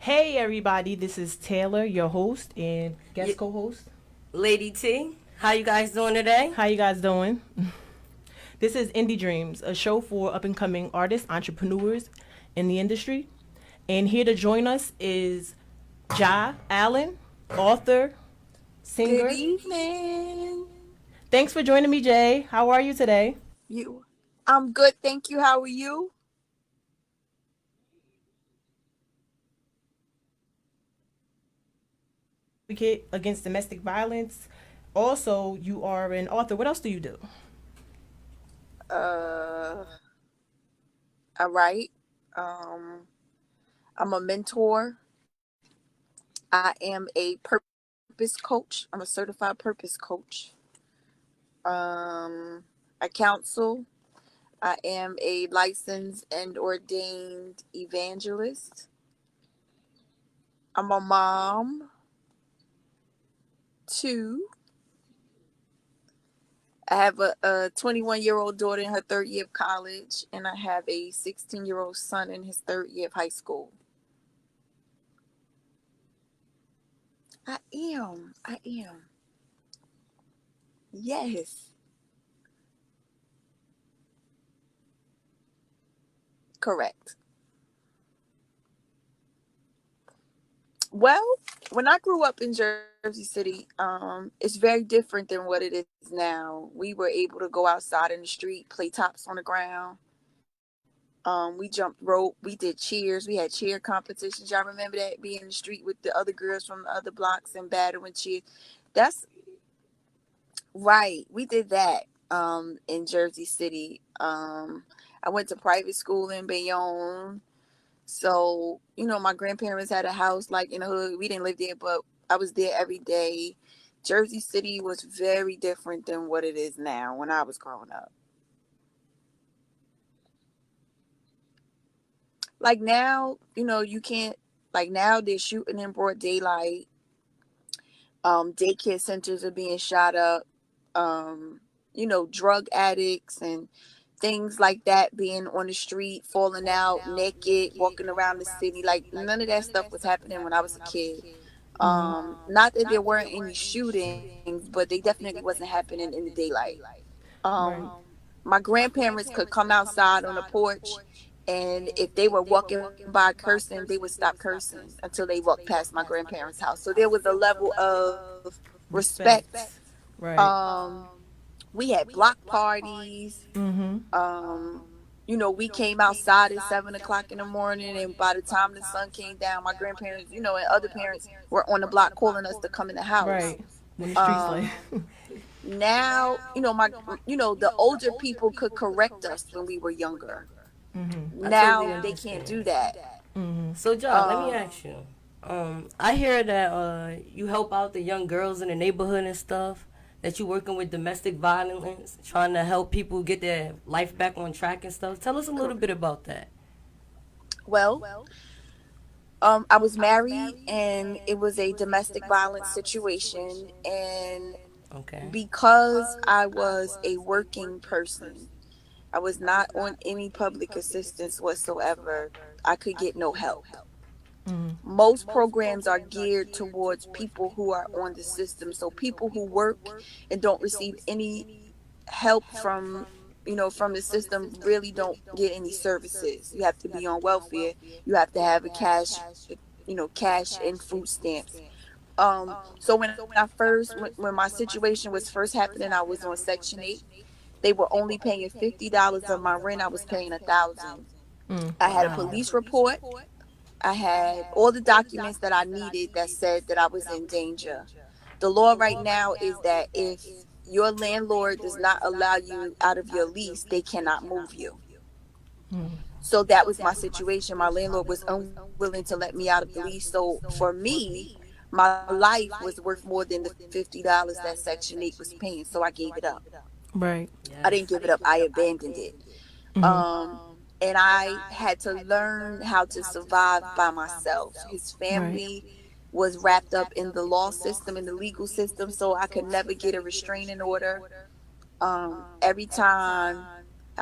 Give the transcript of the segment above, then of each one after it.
Hey everybody, this is Taylor, your host and Y- guest co-host. Lady T, how you guys doing today? How you guys doing? This is Indie Dreams, a show for up and coming artists, entrepreneurs in the industry. And here to join us is Ja Allen, author, Good singer. evening. Thanks for joining me, Jay. How are you today? You. I'm good, thank you. How are you? Advocate against domestic violence. Also, you are an author. What else do you do? Uh, all right. Um, I'm a mentor. I am a purpose coach. I'm a certified purpose coach. Um, I counsel. I am a licensed and ordained evangelist. I'm a mom too. I have a 21-year-old daughter in her third year of college, and I have a 16-year-old son in his third year of high school. I am. I am. Yes. Correct. Well, when I grew up in Jersey City, it's very different than what it is now. We were able to go outside in the street, play tops on the ground. We jumped rope. We did cheers. We had cheer competitions. Y'all remember that? Being in the street with the other girls from the other blocks and battling cheers. That's right. We did that in Jersey City. I went to private school in Bayonne. So, my grandparents had a house like in the hood. We didn't live there, but I was there every day. Jersey City was very different than what it is now when I was growing up. Like now, you can't, like now they're shooting in broad daylight. Daycare centers are being shot up. Um, drug addicts and things like that being on the street, falling out naked, walking around the city. Like none of that stuff was happening when I was a kid. Mm-hmm. Not that there weren't any shootings, but they definitely wasn't happening in the daylight. Um, Right. my grandparents could come outside on the porch, and if they were walking by cursing, they would stop cursing until they walked past my grandparents' house. So there was a level of respect. Respect. Right. We had block parties. Mm-hmm. Um, we came outside at 7 o'clock in the morning, and by the time the sun came down, my grandparents, and other parents were on the block calling us to come in the house. Right. When the streets like. Um, Now, the older people could correct us when we were younger. Mm-hmm. I totally Now they can't understand. do that. Mm-hmm. So, John, let me Um, ask you. I hear that you help out the young girls in the neighborhood and stuff. That you working with domestic violence, trying to help people get their life back on track and stuff. Tell us a little cor- bit about that. well, I was married, and it was a domestic violence situation, and Okay. because I was a working person, I was not on any public assistance whatsoever. I could get no help. Mm-hmm. Most programs are geared towards people who are on the system. So people who work and don't receive any help from the system really don't get any services. You have to be on welfare. You have to have a cash and food stamps. So when my situation was first happening, I was on Section 8. They were only paying $50 of my rent. I was paying 1,000. Mm. I had a Wow. police report. I had all the documents that I needed that said that I was in danger. The law right now is that if your landlord does not allow you out of your lease, they cannot move you. Mm. So that was my situation. My landlord was unwilling to let me out of the lease. So for me, my life was worth more than the $50 that Section 8 was paying. So I gave it up. Right. I didn't Yes. give it up. I abandoned it. Mm-hmm. Um, and I had to learn how to survive by myself. His Right. family was wrapped up in the law system and the legal system, so I could never get a restraining order. Every time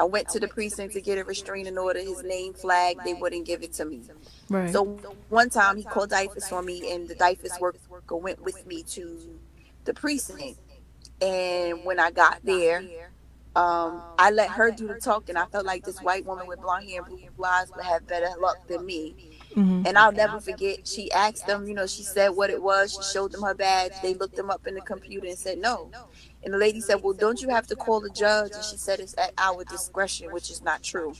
I went to the precinct to get a restraining order. His name flagged. They wouldn't give it to me. Right. So one time he called DIFUS on me, and the DIFUS worker went with me to the precinct. And when I got there, I let her do the talking. I felt like this white woman with blonde hair and blue eyes would have better luck than me. Mhm. And I'll never forget, she asked them, she said what it was. She showed them her badge. They looked them up in the computer and said no. And the lady said, well, don't you have to call the judge? And she said it's at our discretion, which is not true.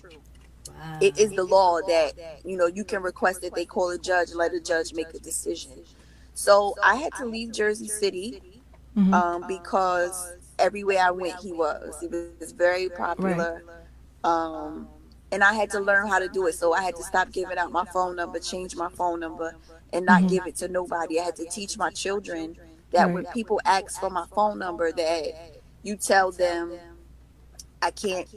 It is the law that, you can request that they call a judge and let a judge make a decision. So I had to leave Jersey City Mhm. because everywhere I went, he was very popular. Right. Um, and I had to learn how to do it. So I had to stop giving out my phone number, change my phone number, and not Mhm. give it to nobody. I had to teach my children that Right. when people ask for my phone number, that you tell them I can't,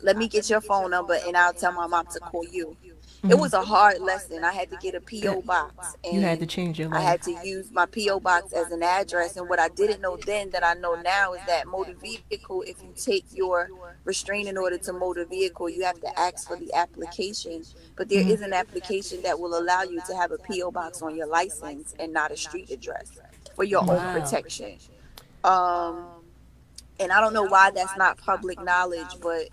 let me get your phone number and I'll tell my mom to call you. It Mhm. was a hard lesson. I had to get a That PO box, you had and to change your I had life. to use my PO box as an address. And what I didn't know then that I know now is that motor vehicle, if you take your restraining order to motor vehicle, you have to ask for the application. But there Mhm. is an application that will allow you to have a PO box on your license and not a street address for your own Wow. protection. Um, and I don't know why that's not public knowledge, but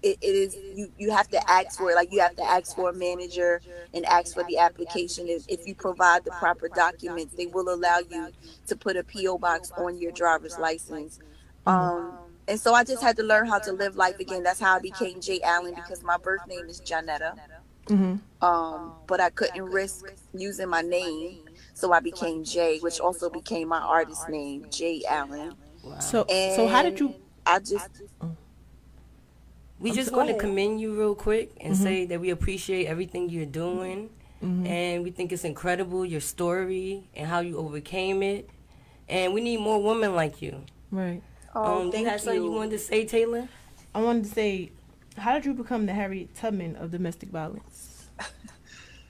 it is, you have to ask for it. Like, you have to ask for a manager and ask for the application. If you provide the proper documents, they will allow you to put a PO box on your driver's license. Mhm. um and so I just had to learn how to live life again. That's how I became Jay Allen, because my birth name is Janetta. Mhm. But I couldn't risk using my name, so I became Jay, which also became my artist name, Jay Allen. Wow. So how did And you? I just We I'm so, just go want to ahead. commend you real quick and mhm. say that we appreciate everything you're doing. Mhm. And we think it's incredible, your story and how you overcame it. And we need more women like you. Right. Oh, You had thank something you you. wanted to say, Taylor? I wanted to say, how did you become the Harriet Tubman of domestic violence?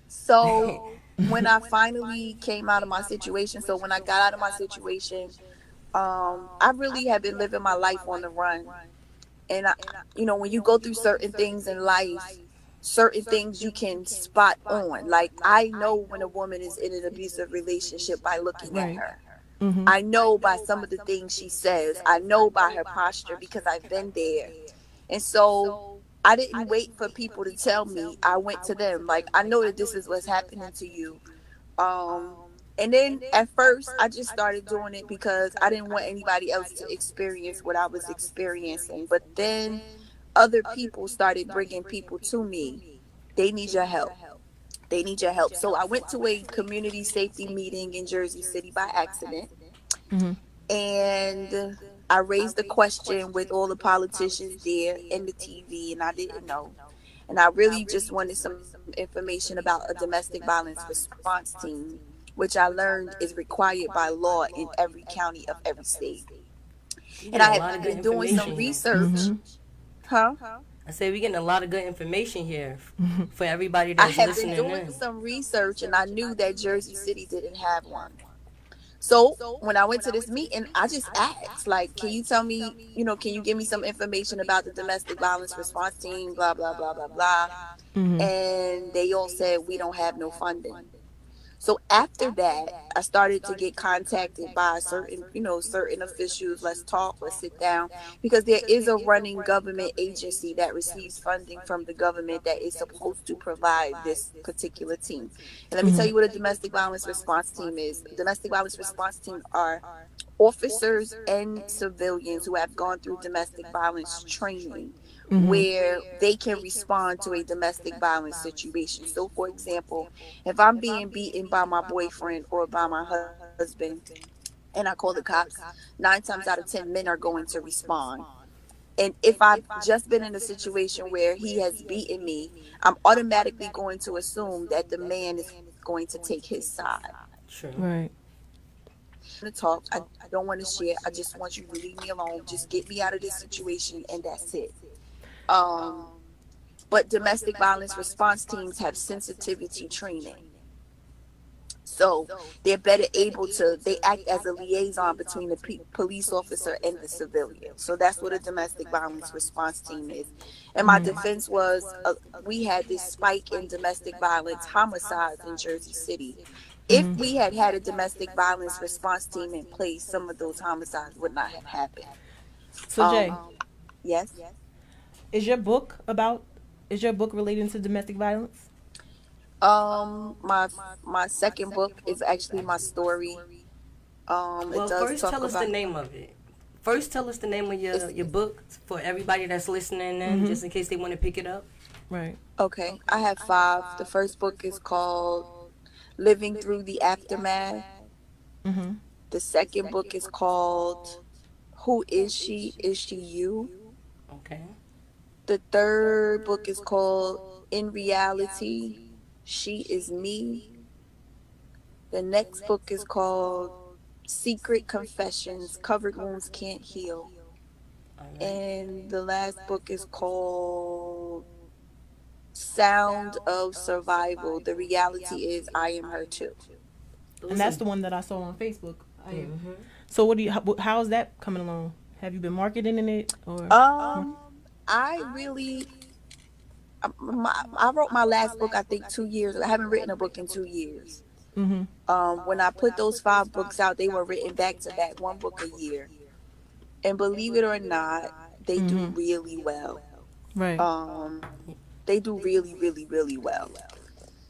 So when I finally came out of my situation, so when I got out of my situation, I really have been living my life on the run. And when you go through certain things in life, certain things you can spot on. Like, I know when a woman is in an abusive relationship by looking at Right. her. Mhm. I know by some of the things she says. I know by her posture because I've been there. And so I didn't wait for people to tell me. I went to them. Like, I know that this is what's happening to you. Um, and then at first, I just started doing it because I didn't want anybody else to experience what I was experiencing. But then other people started bringing people to me. They need your help. They need your help. So I went to a community safety meeting in Jersey City by accident, Mhm. and I raised the question with all the politicians there in the TV, and I didn't know. And I really just wanted some information about a domestic violence response team, which I learned is required by law in every county of every state. We And getting I a had lot of good been doing some information here. research. Mhm. Huh? I say we getting a lot of good information here for everybody I that's had been listening doing in. some research, and I knew that Jersey City didn't have one. So when I went to this meeting, I just asked, like, can you tell me, can you give me some information about the domestic violence response team, blah, blah, blah, blah, blah. Mhm. And they all said, we don't have no funding. So after that, I started to get contacted by certain officials. Let's talk, let's sit down, because there is a running government agency that receives funding from the government that is supposed to provide this particular team. And let me tell Mhm. you what a domestic violence response team is. Domestic violence response team are officers and civilians who have gone through domestic violence training, Mhm. where they can respond to a domestic violence situation. So, for example, if I'm being beaten by my boyfriend or by my husband and I call the cops, 9 times out of 10, men are going to respond. And if I've just been in a situation where he has beaten me, I'm automatically going to assume that the man is going to take his side. True. Right. I don't want to talk. I don't want to share. I just want you to leave me alone. Just get me out of this situation, and that's it. Um, but domestic violence response teams have sensitivity training. So they're better able to, they act as a liaison between the police officer and the civilian. So that's what a domestic violence response team is. And my defense was, we had this spike in domestic violence homicides in Jersey City. If we had had a domestic violence response team in place, some of those homicides would not have happened. So Jay, Yes. is your book about? Is your book relating to domestic violence? My second book is actually my story. It Well, does first talk tell us the about, name of it. First, tell us the name of it's, your book for everybody that's listening in, just in case they want to pick it up. Right. okay. I have five. The first book is called Living Through the Aftermath. Mm-hmm. The second book is called Who Is She? Is She You? Okay. The third book is called In Reality, She Is Me. The next book is called Secret Confessions, Covered Wounds Can't Heal. All right. And the last book is called Sound of Survival. The reality is I am her too. And that's the one that I saw on Facebook. Mm-hmm. So what do you? How's that coming along? Have you been marketing it or? I really, I wrote my last book, I think 2 years. I haven't written a book in 2 years. Mm-hmm. When I put those five books out, they were written back to back, one book a year. And believe it or not, they do really well. Right. They do really, really, really well.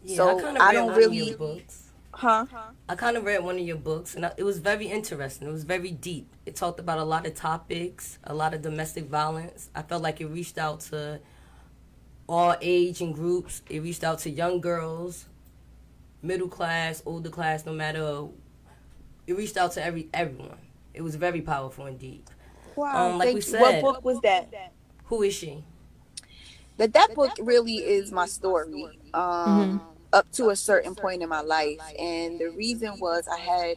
Yeah, So I kind of I read don't one really, of your books. huh? I kind of read one of your books, and it was very interesting. It was very deep. It talked about a lot of topics, a lot of domestic violence. I felt like it reached out to all age and groups. It reached out to young girls, middle class, older class, no matter. It reached out to everyone. It was very powerful and deep. Wow, Like thank we you. said, What book was that? Who is she? That book really is my story. Up to a certain point in my life, and the reason was I had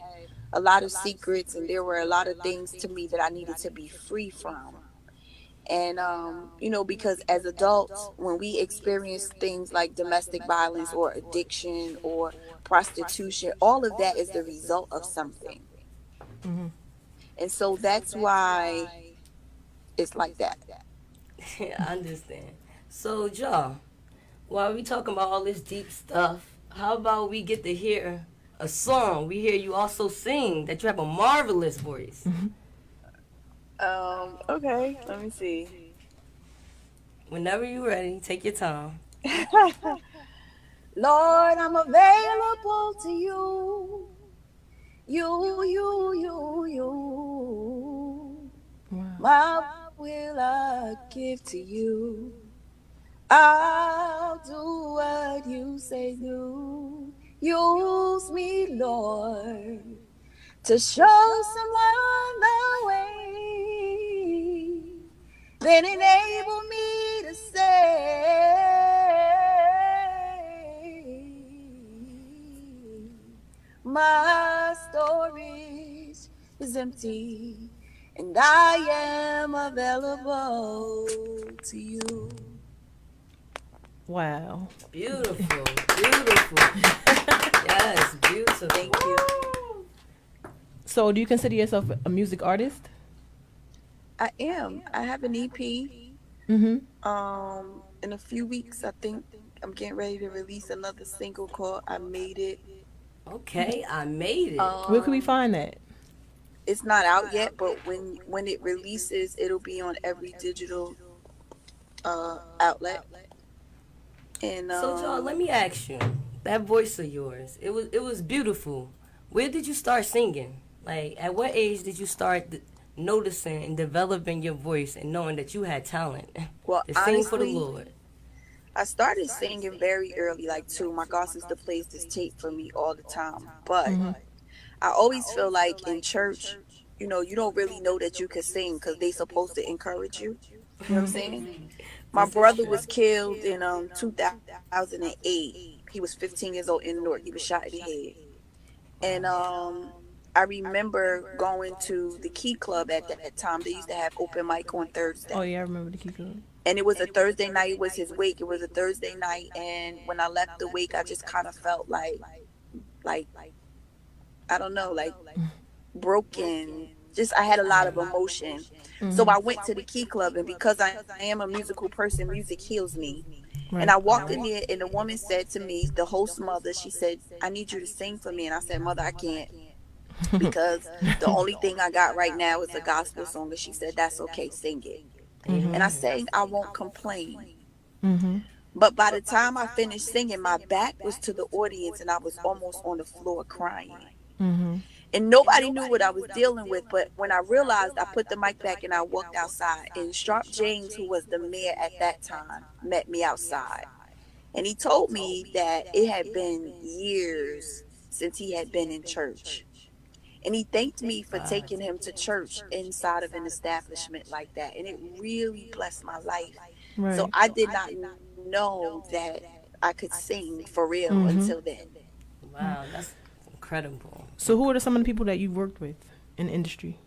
a lot of secrets, and there were a lot of things to me that I needed to be free from. And because as adults, when we experience things like domestic violence or addiction or prostitution, all of that is the result of something. And so that's why it's like that. I understand. So, y'all, while we talking about all this deep stuff, how about we get to hear a song? We hear you also sing, that you have a marvelous voice. Okay, let me see. Whenever you're ready, take your time. Lord, I'm available to you. You. Wow. My will I give to you. I'll do what you say do. Use me, Lord, to show someone the way. Then enable me to say, my storage is empty and I am available to you. Wow. Beautiful, beautiful. Yes, beautiful. Thank you. So, do you consider yourself a music artist? I am. I have an EP. Mm-hmm. In a few weeks, I think I'm getting ready to release another single called "I Made It." Okay, I made it. Where can we find that? It's not out yet, but when it releases, it'll be on every digital outlet. And So, y'all, let me ask you, that voice of yours, it was beautiful. Where did you start singing? Like, at what age did you start noticing and developing your voice and knowing that you had talent well, to sing for the honestly, Lord? I started singing very early, like 2. My god sister plays this tape for me all the time. But I always feel like in church, you don't really know that you can sing because they supposed to encourage you. You know what I'm saying? My brother was killed in 2008. He was 15 years old in Newark. He was shot in the head. And I remember going to the Key Club at that time. They used to have open mic on Thursday. Oh yeah, I remember the Key Club. And it was a Thursday night. It was his wake. It was a Thursday night. And when I left the wake, I just kind of felt like like I don't know, like broken. Just I had a lot of emotion. So I went to the Key Club, and because I am a musical person, music heals me. And I Right. walked in there, and the woman said to me, the host mother, she said, "I need you to sing for me." And I said, "Mother, I can't, because the only thing I got right now is a gospel song." And she said, "That's okay, sing it." And I Amen. sang, "I won't complain." Mm-hmm. But by the time I finished singing, my back was to the audience, and I was almost on the floor crying. Mm-hmm. And nobody knew what I was dealing with. But when I realized, I put the mic back and I walked outside. And Sharp James, who was the mayor at that time, met me outside. And he told me that it had been years since he had been in church. And he thanked me for Wow. taking him to church inside of an establishment like that. And it really blessed my life. So Right. I did not know that I could sing for real until Mm-hmm. then. Wow, that's incredible. So who are some of the people that you've worked with in the industry?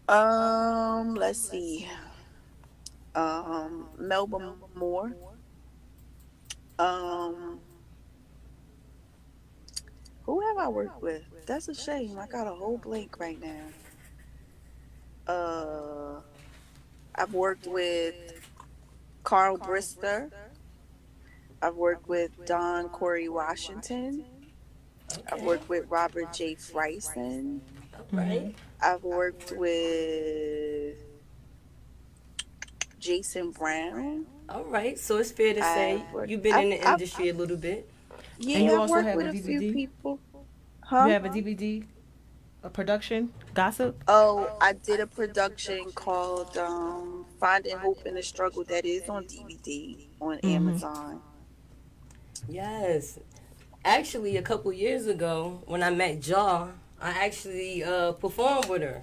Let's see. Melba Moore. Um, who have I worked with? That's a shame. I got a whole blank right now. Uh, I've worked with Carl Brister. I've worked with Don Corey Washington. I've Okay. worked with Robert J. Friesen. All Mm-hmm. right. I've worked with Jason Brown. All right. So it's fair to say you've been in the I've industry a little bit. And you yeah, I've also worked have with a a few DVD. people. You Huh? have a DVD, a production, gossip. Oh, I did a production called Finding Hope in the Struggle that is on DVD on Mm-hmm. Amazon. Yes. Actually, a couple years ago, when I met Jaw, I actually performed with her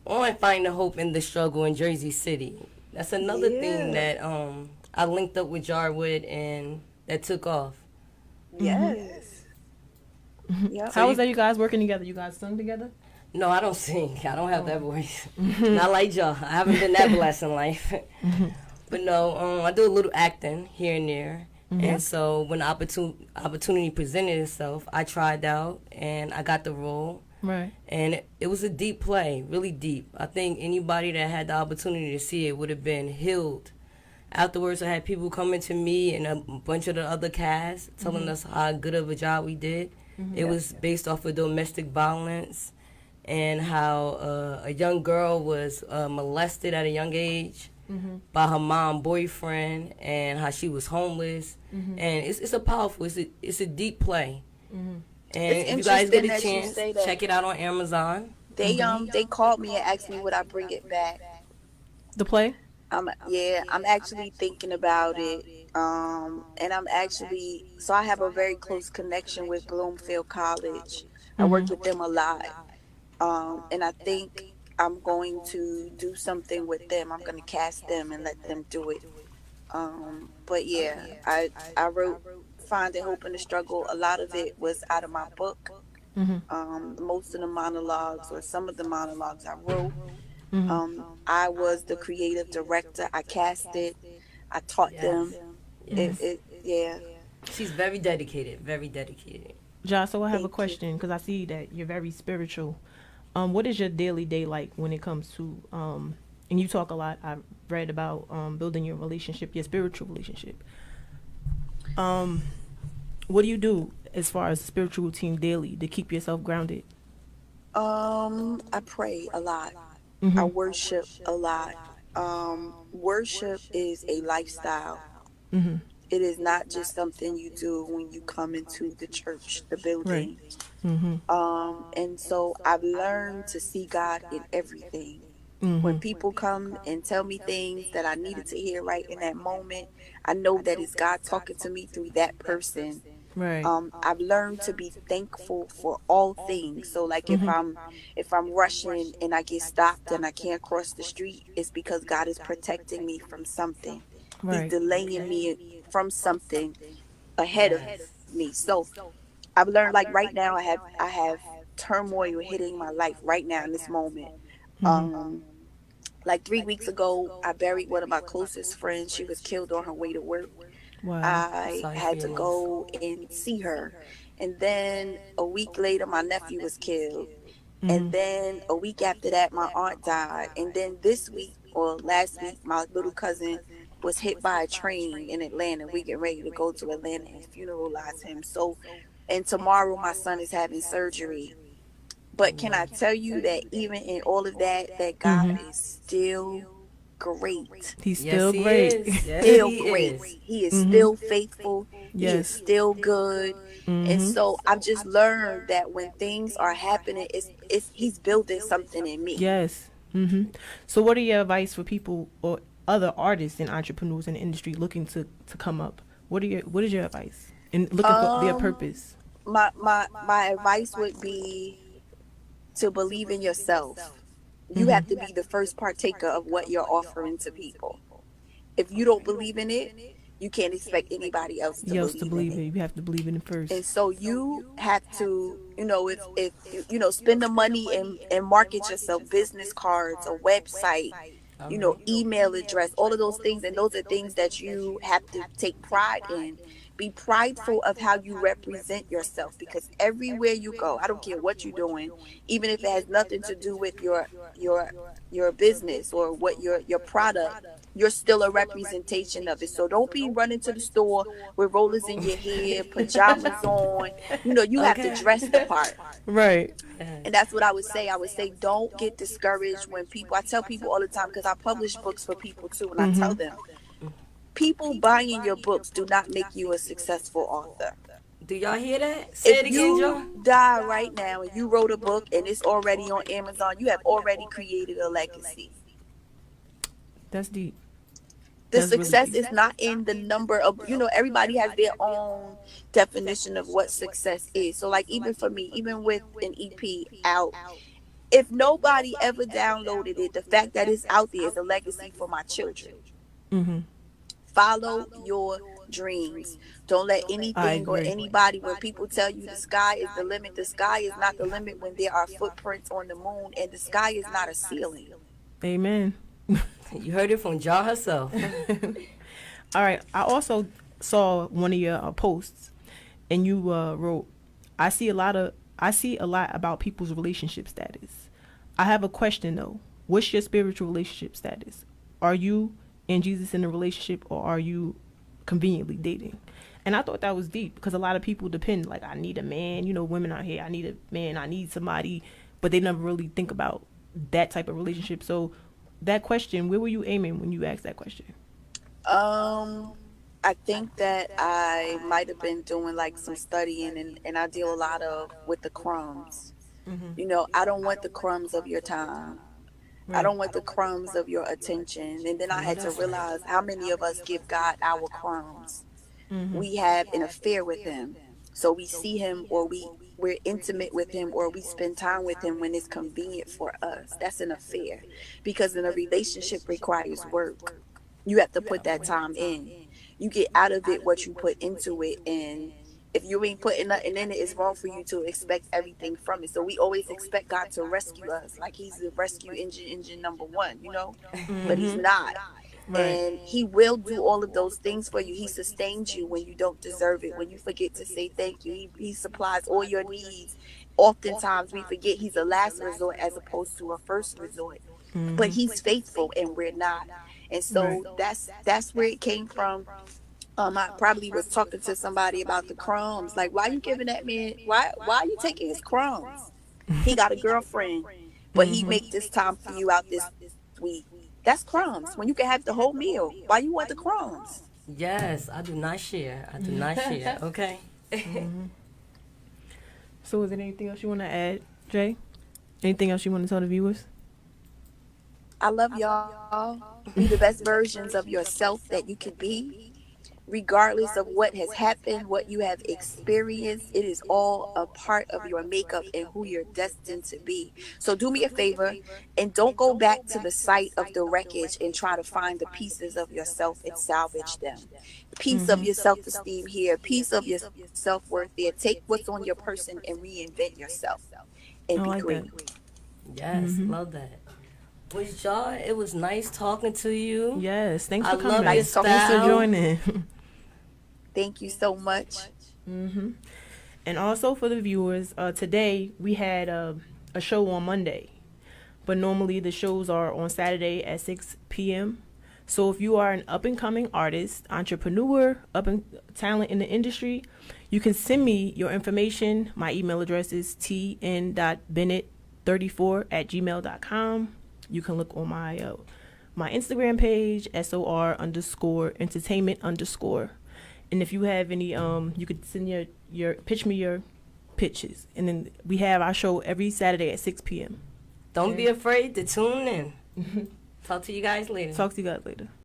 on Find the Hope in the Struggle in Jersey City. That's another thing Yeah. that I linked up with Jar with and that took off. Mm-hmm. Yes. Yep. So How was you that? You guys working together? You guys sung together? No, I don't sing. I don't have Oh. that voice. Not like Jaw. I haven't been that blessed in life. But no, I do a little acting here and there. And so when the opportunity presented itself, I tried out and I got the role. Right. And it was a deep play, really deep. I think anybody that had the opportunity to see it would have been healed. Afterwards, I had people coming to me and a bunch of the other cast telling us how good of a job we did. It was based off of domestic violence and how a young girl was molested at a young age by her mom boyfriend and how she was homeless. And it's a powerful, it's a deep play. And It's if you guys get interesting a that you chance, say that. check it out on Amazon. They called me and asked me would I bring it back. The play. I'm actually thinking about it. And I'm actually, so I have a very close connection with Bloomfield College. I worked with them a lot. And I think I'm going to do something with them. I'm going to cast them and let them do it. But yeah, I wrote Finding Hope in the Struggle. A lot of it was out of my book. Most of the monologues, or some of the monologues I wrote. I was the creative director. I casted. I taught them. Yes. Yeah. She's very dedicated, very dedicated. Josh, so I have a Thank you. question because I see that you're very spiritual. What is your daily day like when it comes to and you talk a lot. I read about building your relationship, your spiritual relationship. What do you do as far as spiritual routine daily to keep yourself grounded? I pray a lot. I Mm-hmm. worship a lot. Worship is a lifestyle. Mm-hmm. It is not just something you do when you come into the church, the Right. building. Mm-hmm. And so I've learned to see God in everything. When Mm-hmm. people come and tell me things that I needed to hear right in that moment, I know that it's God talking to me through that person. Right. I've learned to be thankful for all things. So like if I'm rushing and I get stopped and I can't cross the street, it's because God is protecting me from something. He's Right. delaying me from something ahead of Yes. me. So I've learned, like right now I have turmoil hitting my life right now in this moment. Mm-hmm. Like 3 weeks ago, I buried one of my closest friends. She was killed on her way to work. Wow. I Sorry for had your to loss. go and see her. And then a week later, my nephew was killed. And Mm-hmm. then a week after that, my aunt died. And then this week or last week, my little cousin was hit by a train in Atlanta. We get ready to go to Atlanta and funeralize him. So, and tomorrow my son is having surgery. But can I tell you that even in all of that, that God Mm-hmm. is still great. He's Yes, still he great. is. Yes, Still he great. is. He is Mm-hmm. still faithful. He is Yes. still good. And Mm-hmm. so I've just learned that when things are happening, it's he's building something in me. Yes. Mm-hmm. So, what are your advice for people or other artists and entrepreneurs in the industry looking to come up? What is your advice and looking for their Um purpose? my advice would be to believe in yourself. You Mm-hmm. have to be the first partaker of what you're offering to people. If you don't believe in it, you can't expect anybody else to You have to believe in believe it. it. You have to believe in it And first. so you have to, if spend the money and market yourself, business cards, a website, email address, all of those things. And those are things that you have to take pride in. Be prideful of how you represent yourself, because everywhere you go, I don't care what you're doing, even if it has nothing to do with your your business or what your product, you're still a representation of it. So don't be running to the store with rollers in your hair, pajamas on. You have to Okay. dress the part. Right. Yes. And that's what I would say. I would say, don't get discouraged when people, I tell people all the time, because I publish books for people too, and I tell Mm-hmm. them, people buying your books do not make you a successful author. Do y'all hear that? Say If it again, you Joe. die right now and you wrote a book and it's already on Amazon, you have already created a legacy. That's deep. The That's really success deep. is not in the number of, everybody has their own definition of what success is. So, like, even for me, even with an EP out, if nobody ever downloaded it, the fact that it's out there is a legacy for my children. Mm-hmm. Follow your dreams. Don't let I anything or agree. anybody, when people tell you the sky is the limit, the sky is not the limit when there are footprints on the moon, and the sky is not a ceiling. Amen. You heard it from Jaw herself. All right. I also saw one of your posts, and you wrote, I see a lot about people's relationship status. I have a question though. What's your spiritual relationship status? Are you and Jesus in a relationship, or are you conveniently dating? And I thought that was deep, because a lot of people depend, like, I need a man. Women out here, I need a man, I need somebody, but they never really think about that type of relationship. So that question, where were you aiming when you asked that question? Um, I think that I might have been doing like some studying, and I deal a lot of with the crumbs. Mm-hmm. I don't want the crumbs of your time. I Right. don't want the crumbs of your attention. And then I I know had to that's right. realize how many of us give God our crumbs. Mm-hmm. We have an affair with him. So we see him, or we're intimate with him, or we spend time with him when it's convenient for us. That's an affair. Because in a relationship requires work. You have to put that time in. You get out of it what you put into it. And if you ain't putting nothing in it, it's wrong for you to expect everything from it. So we always expect God to rescue us, like he's the rescue engine number one. But he's Mm-hmm. not. Right. And he will do all of those things for you. He sustains you when you don't deserve it, when you forget to say thank you. He supplies all your needs. Oftentimes we forget he's a last resort as opposed to a first resort. But Mm-hmm. he's faithful and we're not. And Right. so that's where it came from. I probably was talking to somebody about the crumbs. Like, why you giving that man? Why are you taking his crumbs? He got a girlfriend, but he Mm-hmm. make this time for you out this week. That's crumbs. When you can have the whole meal, why you want the crumbs? Yes, I do not share. I do not share. Okay. Mm-hmm. So, is there anything else you want to add, Jay? Anything else you want to tell the viewers? I love y'all. Be the best versions of yourself that you can be. Regardless of what has happened, what you have experienced, it is all a part of your makeup and who you're destined to be. So do me a favor and don't go back to the site of the wreckage and try to find the pieces of yourself and salvage them. Piece of Mm-hmm. your self-esteem here, piece of your self-worth there. Take what's on your person and reinvent yourself and be I like great. that. Yes, Mm-hmm. love that. Was Jaw? It was nice talking to you. Yes. Thanks I for love coming. Nice your talking Thanks to for you. style. joining. Thank you so much. Mm-hmm. And also for the viewers, today we had a show on Monday, but normally the shows are on Saturday at 6 p.m. So if you are an up-and-coming artist, entrepreneur, talent in the industry, you can send me your information. My email address is tn.bennett34@gmail.com. You can look on my Instagram page, SOR_entertainment_. And if you have any, you could send pitch me your pitches. And then we have our show every Saturday at 6 p.m. Don't be afraid to tune in. Talk to you guys later. Talk to you guys later.